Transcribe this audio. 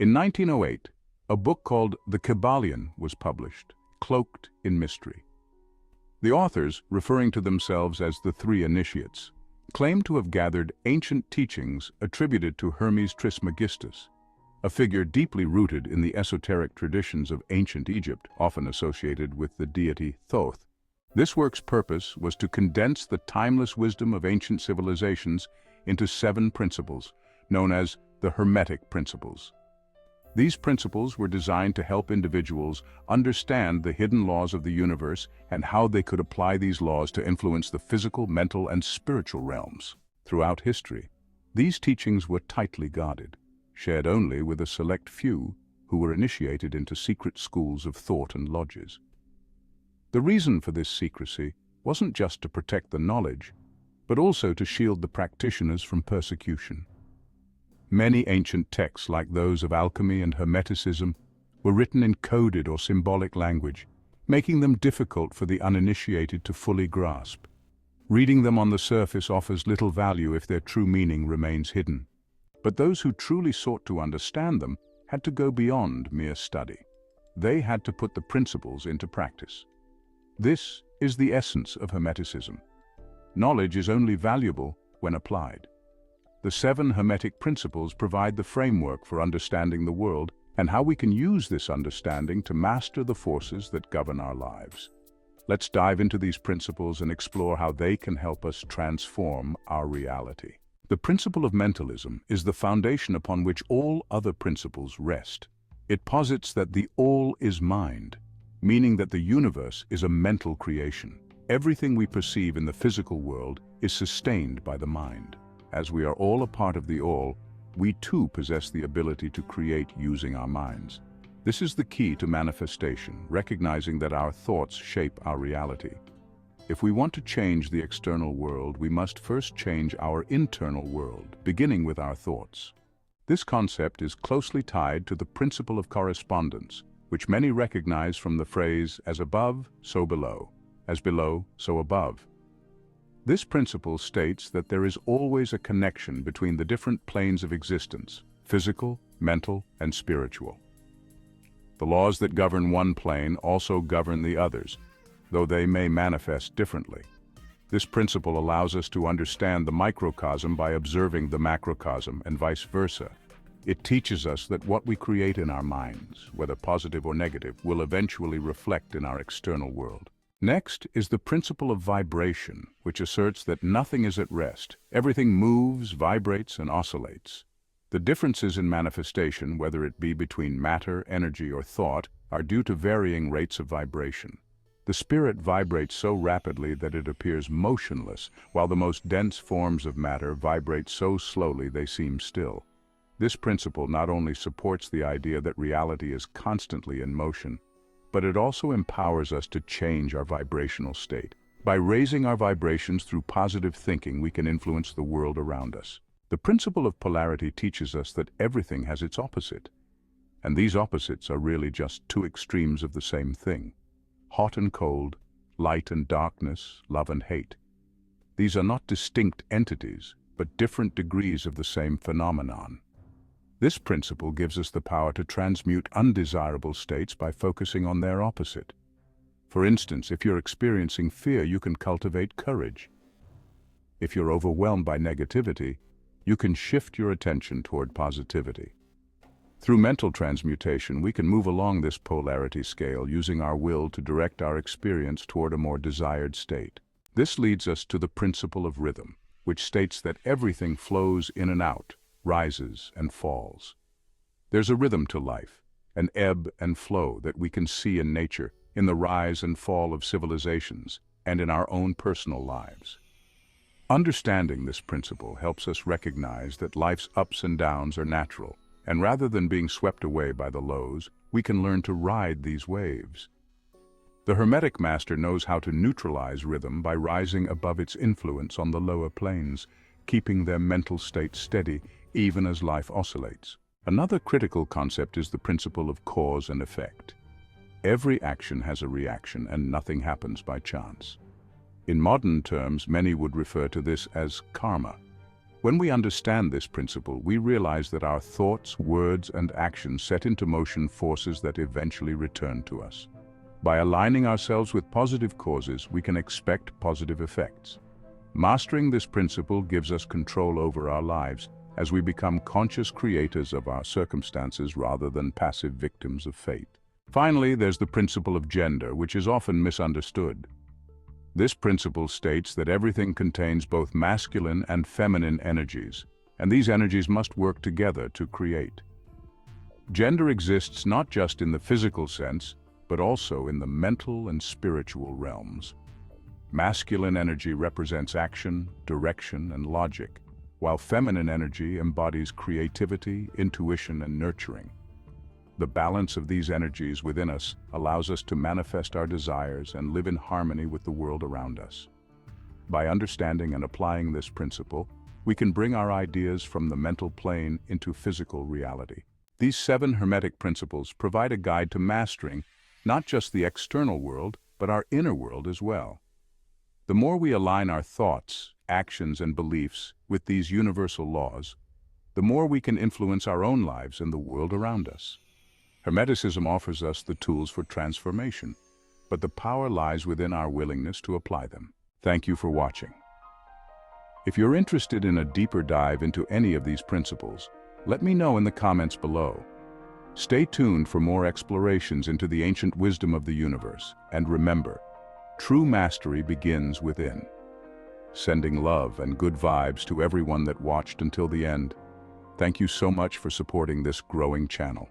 In 1908, a book called The Kybalion was published, cloaked in mystery. The authors, referring to themselves as the Three Initiates, claimed to have gathered ancient teachings attributed to Hermes Trismegistus, a figure deeply rooted in the esoteric traditions of ancient Egypt, often associated with the deity Thoth. This work's purpose was to condense the timeless wisdom of ancient civilizations into 7 principles, known as the Hermetic Principles. These principles were designed to help individuals understand the hidden laws of the universe and how they could apply these laws to influence the physical, mental, and spiritual realms. Throughout history, these teachings were tightly guarded, shared only with a select few who were initiated into secret schools of thought and lodges. The reason for this secrecy wasn't just to protect the knowledge, but also to shield the practitioners from persecution. Many ancient texts, like those of alchemy and Hermeticism, were written in coded or symbolic language, making them difficult for the uninitiated to fully grasp. Reading them on the surface offers little value if their true meaning remains hidden. But those who truly sought to understand them had to go beyond mere study. They had to put the principles into practice. This is the essence of Hermeticism. Knowledge is only valuable when applied. The 7 Hermetic Principles provide the framework for understanding the world and how we can use this understanding to master the forces that govern our lives. Let's dive into these principles and explore how they can help us transform our reality. The principle of mentalism is the foundation upon which all other principles rest. It posits that the all is mind, meaning that the universe is a mental creation. Everything we perceive in the physical world is sustained by the mind. As we are all a part of the all, we too possess the ability to create using our minds. This is the key to manifestation, recognizing that our thoughts shape our reality. If we want to change the external world, we must first change our internal world, beginning with our thoughts. This concept is closely tied to the principle of correspondence, which many recognize from the phrase, as above, so below, as below, so above. This principle states that there is always a connection between the different planes of existence, physical, mental, and spiritual. The laws that govern one plane also govern the others, though they may manifest differently. This principle allows us to understand the microcosm by observing the macrocosm and vice versa. It teaches us that what we create in our minds, whether positive or negative, will eventually reflect in our external world. Next is the principle of vibration, which asserts that nothing is at rest. Everything moves, vibrates, and oscillates. The differences in manifestation, whether it be between matter, energy, or thought, are due to varying rates of vibration. The spirit vibrates so rapidly that it appears motionless, while the most dense forms of matter vibrate so slowly they seem still. This principle not only supports the idea that reality is constantly in motion, but it also empowers us to change our vibrational state. By raising our vibrations through positive thinking, we can influence the world around us. The principle of polarity teaches us that everything has its opposite, and these opposites are really just 2 extremes of the same thing. Hot and cold, light and darkness, love and hate. These are not distinct entities, but different degrees of the same phenomenon. This principle gives us the power to transmute undesirable states by focusing on their opposite. For instance, if you're experiencing fear, you can cultivate courage. If you're overwhelmed by negativity, you can shift your attention toward positivity. Through mental transmutation, we can move along this polarity scale, using our will to direct our experience toward a more desired state. This leads us to the principle of rhythm, which states that everything flows in and out, rises and falls. There's a rhythm to life, an ebb and flow that we can see in nature, in the rise and fall of civilizations, and in our own personal lives. Understanding this principle helps us recognize that life's ups and downs are natural, and rather than being swept away by the lows, we can learn to ride these waves. The Hermetic Master knows how to neutralize rhythm by rising above its influence on the lower planes, keeping their mental state steady even as life oscillates. Another critical concept is the principle of cause and effect. Every action has a reaction, and nothing happens by chance. In modern terms, many would refer to this as karma. When we understand this principle, we realize that our thoughts, words, and actions set into motion forces that eventually return to us. By aligning ourselves with positive causes, we can expect positive effects. Mastering this principle gives us control over our lives, as we become conscious creators of our circumstances rather than passive victims of fate. Finally, there's the principle of gender, which is often misunderstood. This principle states that everything contains both masculine and feminine energies, and these energies must work together to create. Gender exists not just in the physical sense, but also in the mental and spiritual realms. Masculine energy represents action, direction, and logic, while feminine energy embodies creativity, intuition, and nurturing. The balance of these energies within us allows us to manifest our desires and live in harmony with the world around us. By understanding and applying this principle, we can bring our ideas from the mental plane into physical reality. These 7 Hermetic principles provide a guide to mastering not just the external world, but our inner world as well. The more we align our thoughts, actions, and beliefs with these universal laws, the more we can influence our own lives and the world around us. Hermeticism offers us the tools for transformation, but the power lies within our willingness to apply them. Thank you for watching. If you're interested in a deeper dive into any of these principles, let me know in the comments below. Stay tuned for more explorations into the ancient wisdom of the universe, and remember, true mastery begins within. Sending love and good vibes to everyone that watched until the end. Thank you so much for supporting this growing channel.